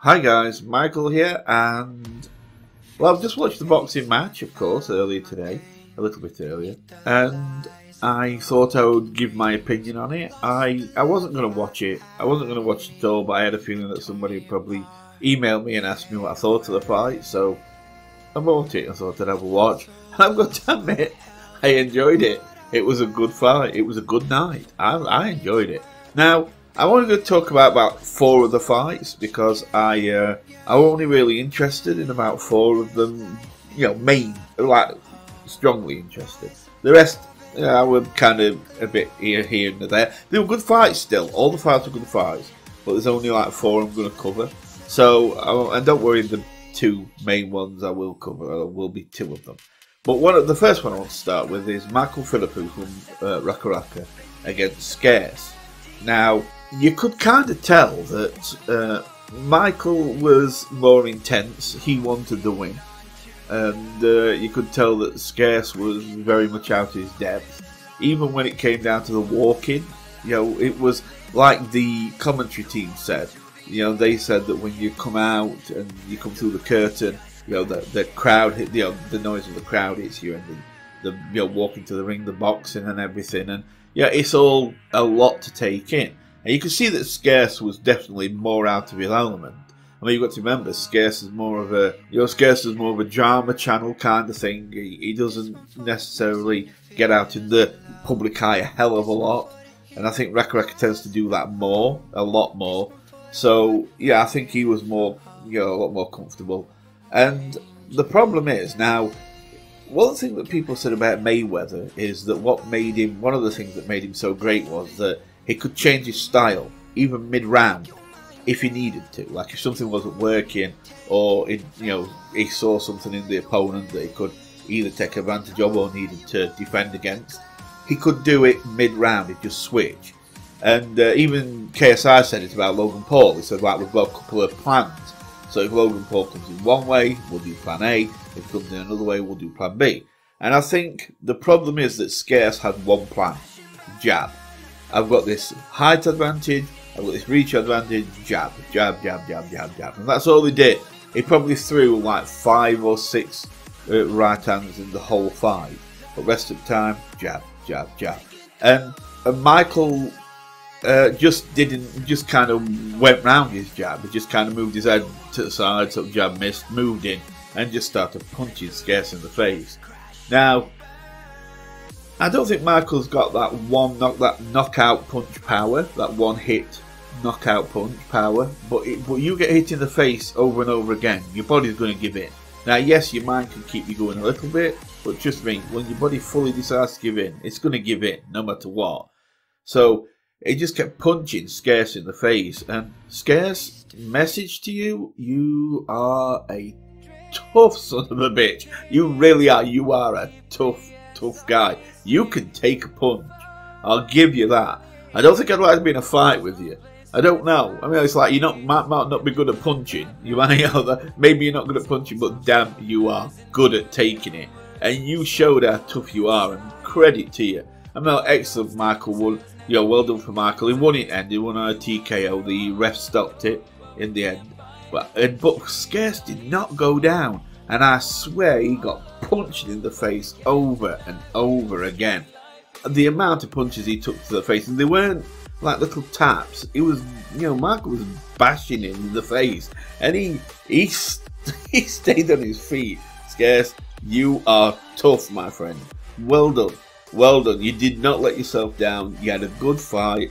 Hi guys, Michael here, and well, I've just watched the boxing match, of course, earlier today, a little bit earlier, and I thought I would give my opinion on it. I wasn't going to watch it. I wasn't going to watch it at all, but I had a feeling that somebody would probably email me and ask me what I thought of the fight, so I bought it. I thought I'd have a watch, and I've got to admit, I enjoyed it. It was a good fight. It was a good night. I enjoyed it. Now, I wanted to talk about 4 of the fights because I'm only really interested in about 4 of them. You know, strongly interested. The rest, I was kind of a bit here and there. They were good fights still. All the fights were good fights, but there's only like 4 I'm going to cover. So, and don't worry, the 2 main ones I will cover. There will be 2 of them. But the first one I want to start with is Michael Philippou from Raka against Scarce. Now, you could kind of tell that Michael was more intense. He wanted the win. And you could tell that Scarce was very much out of his depth. Even when it came down to the walking, you know, it was like the commentary team said. You know, they said that when you come out and you come through the curtain, you know, the crowd, you know, the noise of the crowd hits you, and the you know, walking to the ring, the boxing and everything, and yeah, it's all a lot to take in. And you can see that Scarce was definitely more out of his element. I mean, you've got to remember, Scarce is more of a drama channel kind of thing. He doesn't necessarily get out in the public eye a hell of a lot, and I think Raka tends to do that a lot more. So yeah, I think he was more, you know, a lot more comfortable. And the problem is now, one thing that people said about Mayweather is that one of the things that made him so great was that he could change his style, even mid-round, if he needed to. Like if something wasn't working, or he saw something in the opponent that he could either take advantage of or needed to defend against, he could do it mid-round. He'd just switch. And even KSI said it about Logan Paul. He said, like, we've got a couple of plans. So if Logan Paul comes in one way, we'll do plan A. If he comes in another way, we'll do plan B. And I think the problem is that Scarce had one plan: jab. I've got this height advantage, I've got this reach advantage, jab, jab, jab, jab, jab, jab. And that's all he did. He probably threw like 5 or 6 right hands in the whole fight. But the rest of the time, jab, jab, jab. And Michael just kind of went round his jab. He just kind of moved his head to the side, so jab missed, moved in, and just started punching Scarce in the face. Now, I don't think Michael's got that knockout punch power, that one hit knockout punch power. But you get hit in the face over and over again, your body's going to give in. Now, yes, your mind can keep you going a little bit, but trust me, when your body fully decides to give in, it's going to give in no matter what. So he just kept punching Scarce in the face, and Scarce, message to you: you are a tough son of a bitch. You really are. You are a tough guy. You can take a punch. I'll give you that. I don't think I'd like to be in a fight with you. I don't know. I mean, it's like you might not be good at punching. You might, maybe you're not good at punching, but damn, you are good at taking it. And you showed how tough you are, and credit to you. I mean, excellent, Michael won. You know, well done for Michael. He won it, and he won on a TKO. The ref stopped it in the end. But Scarce did not go down. And I swear he got punched in the face over and over again. The amount of punches he took to the face, and they weren't like little taps. It was, you know, Michael was bashing him in the face. And he stayed on his feet. Scarce, you are tough, my friend. Well done. Well done. You did not let yourself down. You had a good fight.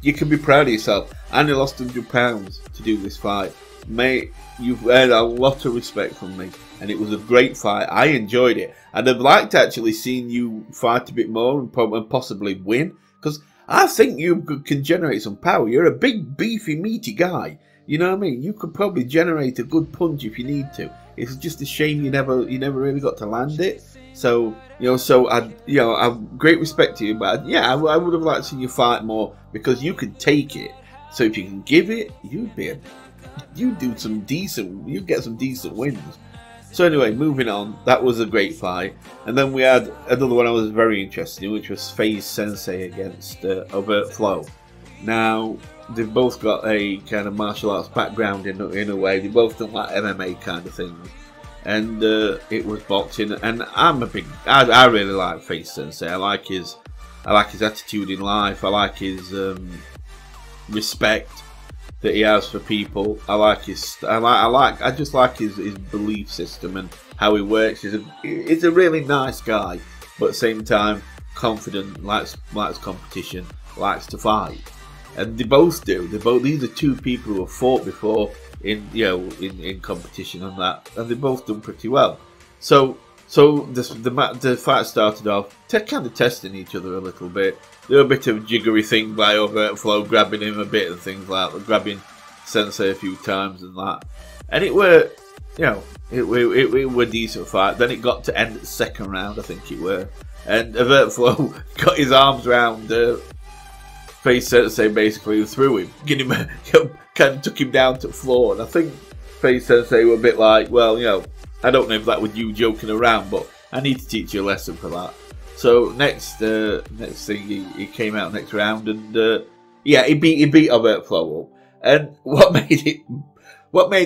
You can be proud of yourself. And you lost £100 to do this fight. Mate, you've earned a lot of respect from me. And it was a great fight. I enjoyed it. And I'd like to actually see you fight a bit more and possibly win. Because I think you can generate some power. You're a big, beefy, meaty guy. You know what I mean? You could probably generate a good punch if you need to. It's just a shame you never really got to land it. So, I've great respect to you, but yeah, I would have liked to see you fight more because you can take it. So if you can give it, you'd get some decent wins. So anyway, moving on, that was a great fight. And then we had another one I was very interested in, which was FaZe Sensei against Overt Flow. Now, they've both got a kind of martial arts background in a way. They both done like MMA kind of things, and it was boxing. And I really like Face Sensei. I like his attitude in life. I like his respect that he has for people. I just like his belief system and how he works. He's a really nice guy, but at the same time confident, likes competition, likes to fight, and they both do. These are two people who have fought before in competition and that, and they've both done pretty well. So the fight started off kind of testing each other a little bit. There were a bit of jiggery thing by Overflow, grabbing him a bit and things like that, grabbing Sensei a few times and that. And it were a decent fight. Then it got to end at the second round, I think it were. And Overflow got his arms round Face Sensei, basically threw him, kind of took him down to the floor. And I think Face Sensei were a bit like, well, I don't know if that was you joking around, but I need to teach you a lesson for that. So next thing, he came out next round, and he beat Overflow up. And what made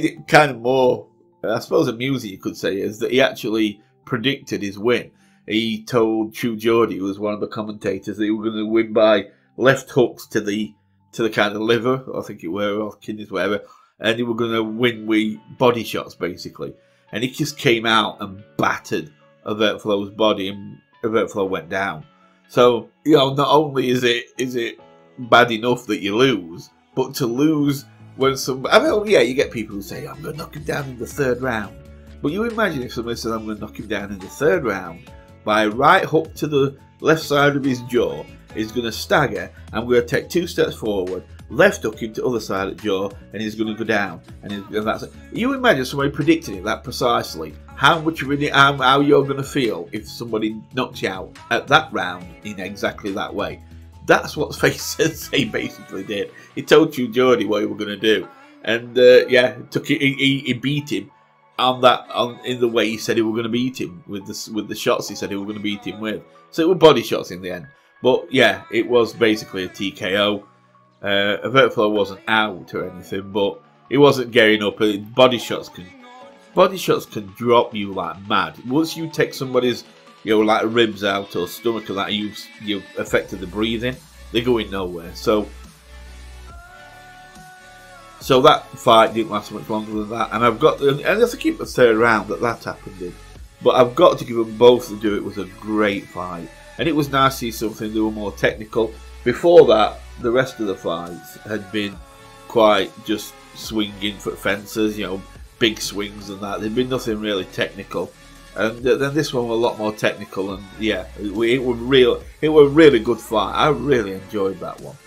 it kind of more, I suppose, amusing, you could say, is that he actually predicted his win. He told True Geordie, who was one of the commentators, that he was going to win by left hooks to the kind of liver, I think it were, or kidneys, whatever, and he was going to win with body shots, basically. And he just came out and battered Overflow's body, and Overflow went down. So, not only is it bad enough that you lose, but to lose when you get people who say, I'm going to knock him down in the third round. But you imagine if somebody says, I'm going to knock him down in the third round by a right hook to the left side of his jaw, he's going to stagger, I'm going to take 2 steps forward, left hook him to the other side of the jaw, and he's going to go down. And that's it. You imagine somebody predicting it that precisely, how you're going to feel if somebody knocks you out at that round in exactly that way. That's what Face Sensei basically did. He told you, Geordie, what he was going to do, and he beat him in the way he said he was going to beat him with the shots he said he was going to beat him with. So it was body shots in the end, but yeah, it was basically a TKO. Overflow wasn't out or anything, but he wasn't getting up. Body shots can drop you like mad. Once you take somebody's like ribs out or stomach or that, you've affected the breathing, they're going nowhere. So that fight didn't last much longer than that, and I have to keep the third round that happened in. But I've got to give them both to do. It was a great fight, and it was nice to see something that were more technical. Before that, the rest of the fights had been quite just swinging for fences, big swings and that. There'd been nothing really technical. And then this one was a lot more technical, and yeah, it was a really good fight. I really enjoyed that one.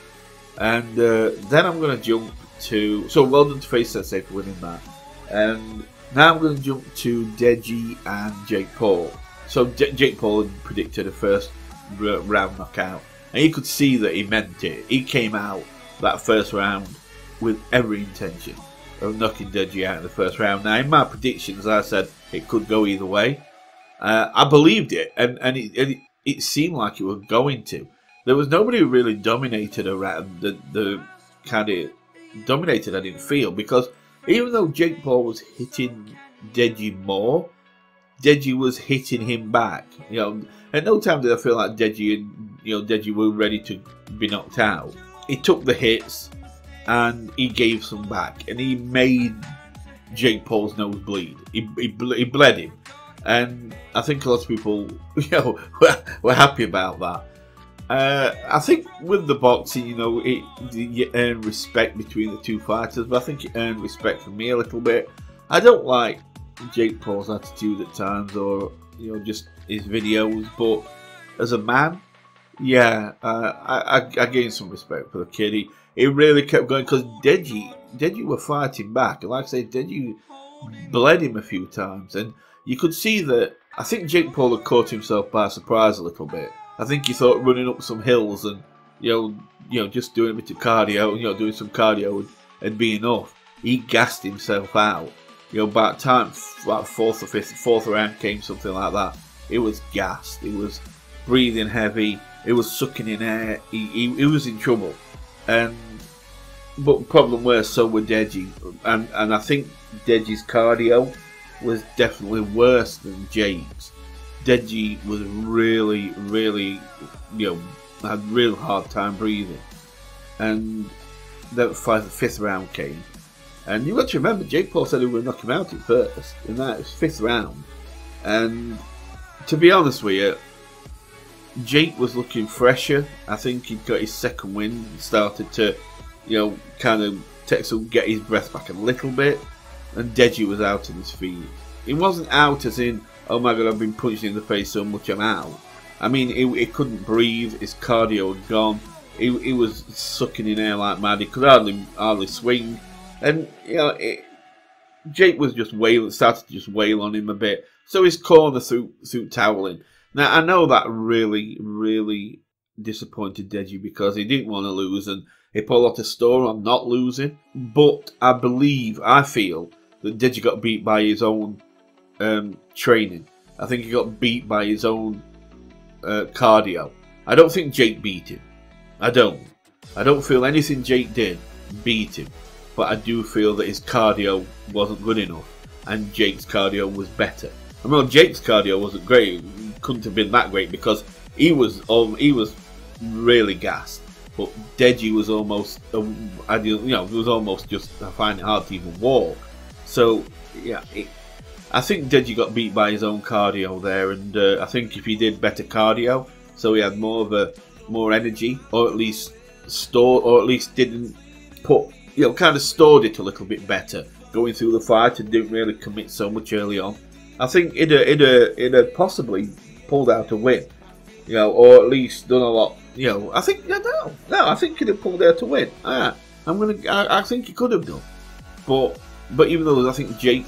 And then I'm going to jump to, so well done to Face Sensei for winning that. And now I'm going to jump to Deji and Jake Paul. So Jake Paul had predicted a first round knockout, and you could see that he meant it. He came out that first round with every intention of knocking Deji out in the first round. Now, in my predictions, I said it could go either way. I believed it, and it seemed like it was going to. There was nobody who really dominated around the kind of dominated. I didn't feel, because even though Jake Paul was hitting Deji more, Deji was hitting him back. At no time did I feel like Deji were ready to be knocked out. He took the hits and he gave some back, and he made Jake Paul's nose bleed. He bled him, and I think a lot of people, were happy about that. I think with the boxing, you earn respect between the two fighters, but I think it earned respect from me a little bit. I don't like Jake Paul's attitude at times, or just his videos, but as a man, yeah, I gained some respect for the kid. He really kept going, because Deji were fighting back, and like I say, Deji bled him a few times, and you could see that. I think Jake Paul had caught himself by surprise a little bit. I think he thought running up some hills and just doing a bit of cardio, doing some cardio would be enough. He gassed himself out. By the time like fourth round came, something like that, it was gassed. He was breathing heavy. He was sucking in air. He was in trouble. And but the problem was, so were Deji, and I think Deji's cardio was definitely worse than Jake's. Deji was really, had a real hard time breathing, and the fifth round came, and you got to remember, Jake Paul said he would knock him out at first, in that fifth round, and to be honest with you, Jake was looking fresher. I think he'd got his second win, started to, kind of get his breath back a little bit, and Deji was out on his feet. He wasn't out as in, oh my god, I've been punched in the face so much I'm out. I mean, he couldn't breathe, his cardio had gone, he was sucking in air like mad, he could hardly swing, and, Jake was just started to just wail on him a bit, so his corner threw toweling. Now, I know that really disappointed Deji because he didn't want to lose and he put a lot of store on not losing. But I feel that Deji got beat by his own training. I think he got beat by his own cardio. I don't think Jake beat him. I don't feel anything Jake did beat him. But I do feel that his cardio wasn't good enough and Jake's cardio was better. I mean, Jake's cardio wasn't great. Couldn't have been that great because he was really gassed. But Deji was almost, it was almost just, I find it hard to even walk. So yeah, I think Deji got beat by his own cardio there, and I think if he did better cardio, so he had more energy, or at least didn't put, kind of stored it a little bit better going through the fight and didn't really commit so much early on. I think it'd possibly pulled out a win, or at least done a lot. I think I think he'd have pulled out a win. I think he could have done, but even though I think Jake,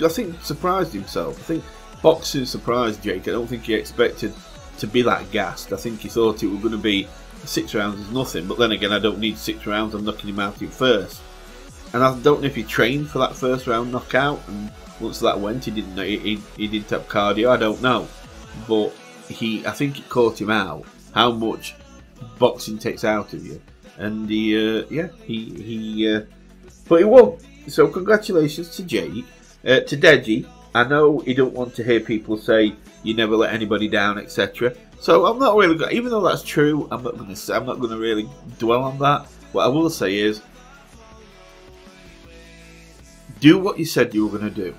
I think surprised himself. I think boxing surprised Jake. I don't think he expected to be that gassed. I think he thought it was going to be 6 rounds is nothing. But then again, I don't need 6 rounds. I'm knocking him out in first, and I don't know if he trained for that first round knockout and. Once that went, he didn't have cardio. I don't know, but I think it caught him out how much boxing takes out of you, and but he won. So congratulations to Jake, to Deji. I know you don't want to hear people say you never let anybody down, etc. So I'm not really, even though that's true, I'm not going to really dwell on that. What I will say is, do what you said you were going to do.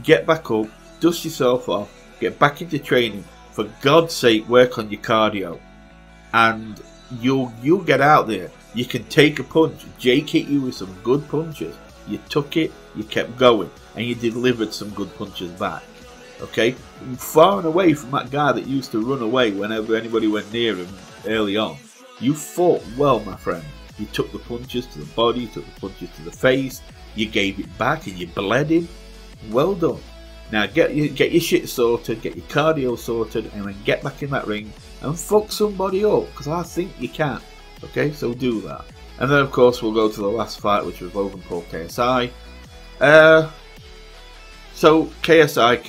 Get back up, dust yourself off, get back into training. For God's sake, work on your cardio, and you'll get out there. You can take a punch. Jake hit you with some good punches. You took it, you kept going, and you delivered some good punches back. Okay, far and away from that guy that used to run away whenever anybody went near him early on. You fought well, my friend. You took the punches to the body, you took the punches to the face, you gave it back, and you bled him. Well done. Now get your shit sorted, get your cardio sorted, and then get back in that ring and fuck somebody up, because I think you can. Okay, so do that. And then of course we'll go to the last fight, which was Logan Paul KSI. So KSI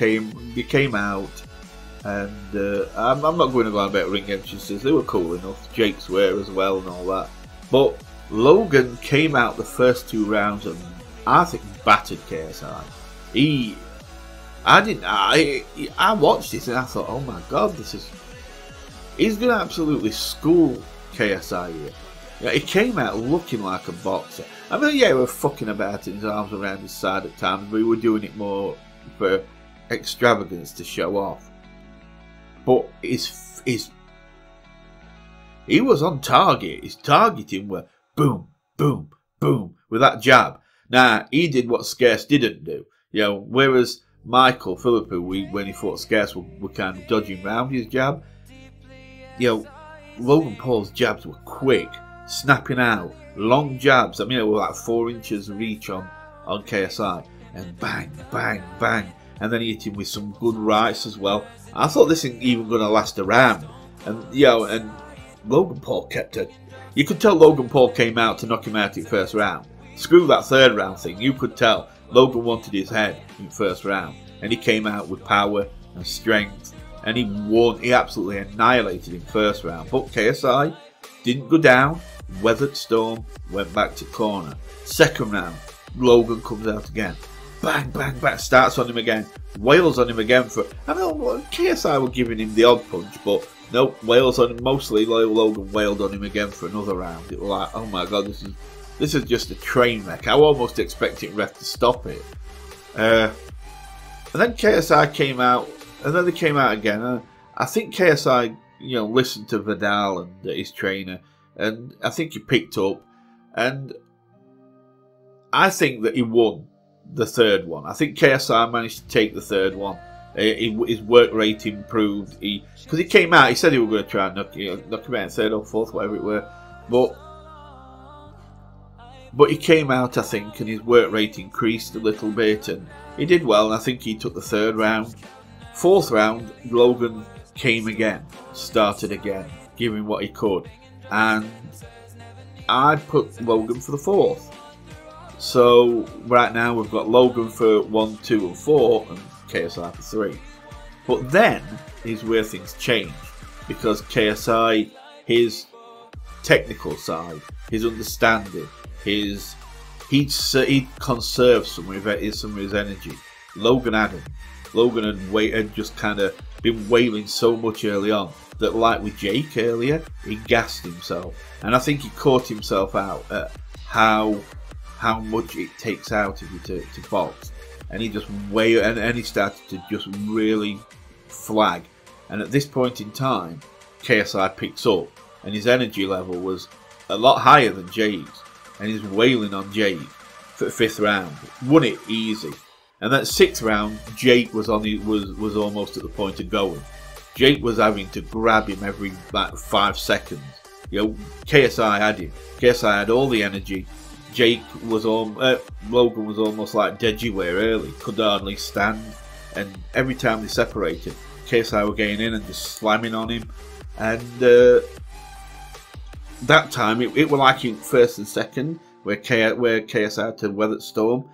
came out, and I'm not going to go on about ring entrances. They were cool enough. Jake's were as well and all that. But Logan came out the first 2 rounds and I think battered KSI. I watched this and I thought, oh my god, he's going to absolutely school KSI here. Yeah, he came out looking like a boxer. I mean, yeah, he was fucking about his arms around his side at times, but we were doing it more for extravagance to show off. But he was on target. His targeting were boom, boom, boom with that jab. Now, he did what Scarce didn't do. Whereas Michael Philippou, when he fought Scarce, were kind of dodging around his jab. Logan Paul's jabs were quick, snapping out, long jabs. I mean, they were like 4 inches reach on KSI, and bang, bang, bang, and then he hit him with some good rights as well. I thought this isn't even going to last a round, and and Logan Paul kept it. You could tell Logan Paul came out to knock him out in first round. Screw that 3rd round thing. You could tell Logan wanted his head in first round, and he came out with power and strength, and he won. He absolutely annihilated him first round. But KSI didn't go down. weathered storm, went back to corner. Second round, Logan comes out again. Bang, bang, bang, starts on him again. Wails on him again for... I know KSI were giving him the odd punch, but no, wails on him. Mostly Logan wailed on him again for another round. It was like, oh my god, this is just a train wreck. I almost expected ref to stop it. And then KSI came out, and then they came out again. I think KSI, listened to Vidal and his trainer, and I think he picked up, and I think that he won the third one. I think KSI managed to take the third one. His work rate improved. Because he came out, he said he was going to try and knock him out in third or fourth, whatever it were. But he came out, I think, and his work rate increased a little bit, and he did well, and I think he took the third round. Fourth round, Logan came again, started again, giving what he could, and I put Logan for the fourth. So right now we've got Logan for 1, 2 and 4, and KSI for 3. But then is where things change, because KSI, his technical side, his understanding, he'd conserved some of his energy. Logan hadn't. Logan had just kind of been wailing so much early on that, like with Jake earlier, he gassed himself, and I think he caught himself out at how much it takes out of you to box, and he just wailed, and he started to just really flag. And at this point in time, KSI picks up, and his energy level was a lot higher than Jake's, and he's wailing on Jake for the fifth round. Won it easy. And that sixth round, Jake was almost at the point of going. Jake was having to grab him every 5 seconds. KSI had him. KSI had all the energy. Logan was almost like Dejiware early, could hardly stand. And every time they separated, KSI were getting in and just slamming on him. And that time, it were like in first and second, where KSI had to weather the storm.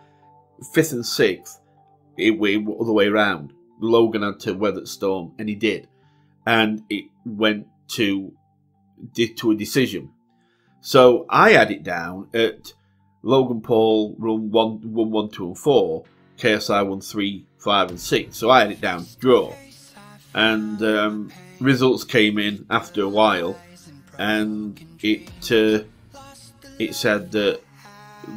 Fifth and sixth, it went all the way around. Logan had to weather the storm, and he did. And it went to a decision. So I had it down at Logan Paul won 1, 2 and 4. KSI won 3, 5 and 6. So I had it down to draw. And results came in after a while, and it said that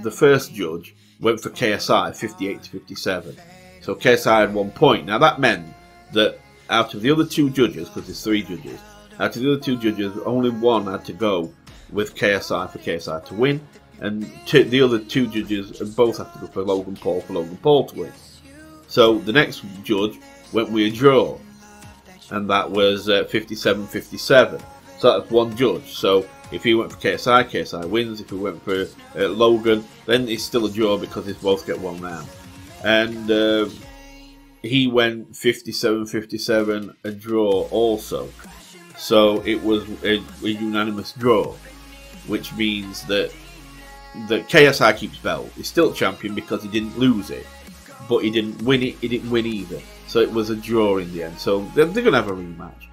the first judge went for KSI 58 to 57. So KSI had 1 point. Now that meant that out of the other 2 judges, because there's 3 judges, out of the other 2 judges, only one had to go with KSI for KSI to win, and the other 2 judges both have to go for Logan Paul to win. So the next judge went with a draw, and that was 57-57. So that's 1 judge. So if he went for KSI, KSI wins. If he went for Logan, then it's still a draw because they both get 1 round. And he went 57-57, a draw also. So it was a unanimous draw, which means that KSI keeps belt. He's still champion because he didn't lose it, but he didn't win it. He didn't win either. So it was a draw in the end. So they're going to have a rematch.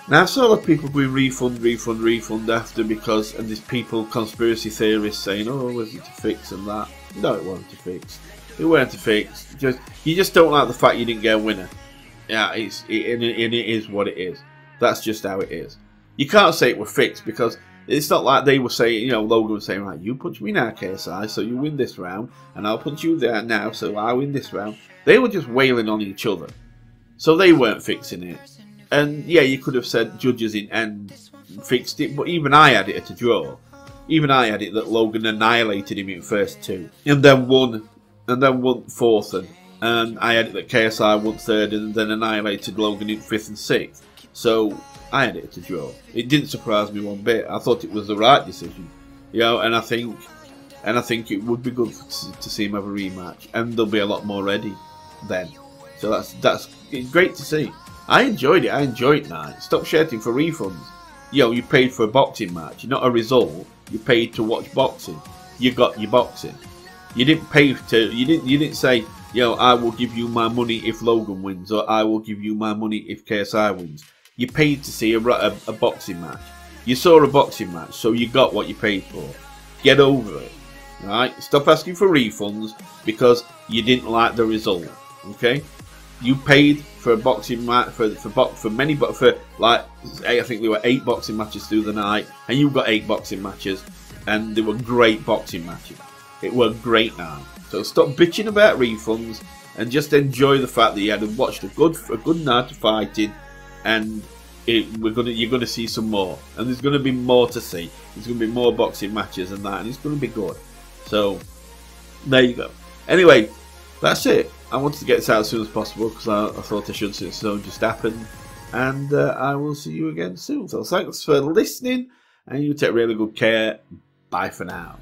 Now I've saw a lot of people going refund after because, and there's people, conspiracy theorists saying, oh, was it to fix and that. No, it wasn't to fix. It weren't to fix. You just don't like the fact you didn't get a winner. Yeah, it is what it is. That's just how it is. You can't say it was fixed because it's not like they were saying, Logan was saying, right, you punch me now, KSI, so you win this round, and I'll punch you there now, so I win this round. They were just wailing on each other. So they weren't fixing it. And yeah, you could have said judges in end fixed it, but even I had it at a draw. Even I had it that Logan annihilated him in first 2, and then won fourth, and I had it that KSI won third, and then annihilated Logan in 5th and 6th. So I had it at a draw. It didn't surprise me one bit. I thought it was the right decision, and I think it would be good to see him have a rematch, and there'll be a lot more ready then. So that's great to see. I enjoyed it. I enjoyed tonight. Stop shouting for refunds. You paid for a boxing match, not a result. You paid to watch boxing. You got your boxing. You didn't pay to. You didn't say, I will give you my money if Logan wins, or I will give you my money if KSI wins. You paid to see a boxing match. You saw a boxing match, so you got what you paid for. Get over it. Right? Stop asking for refunds because you didn't like the result. Okay? You paid for a boxing match for like I think there were 8 boxing matches through the night, and you got 8 boxing matches, and they were great boxing matches. It was a great night. So stop bitching about refunds and just enjoy the fact that you had watched a good night of fighting, and you're gonna see some more, and there's gonna be more to see. There's gonna be more boxing matches and that, and it's gonna be good. So there you go. Anyway, that's it. I wanted to get this out as soon as possible because I thought I should, since so just happened. And I will see you again soon. So thanks for listening, and you take really good care. Bye for now.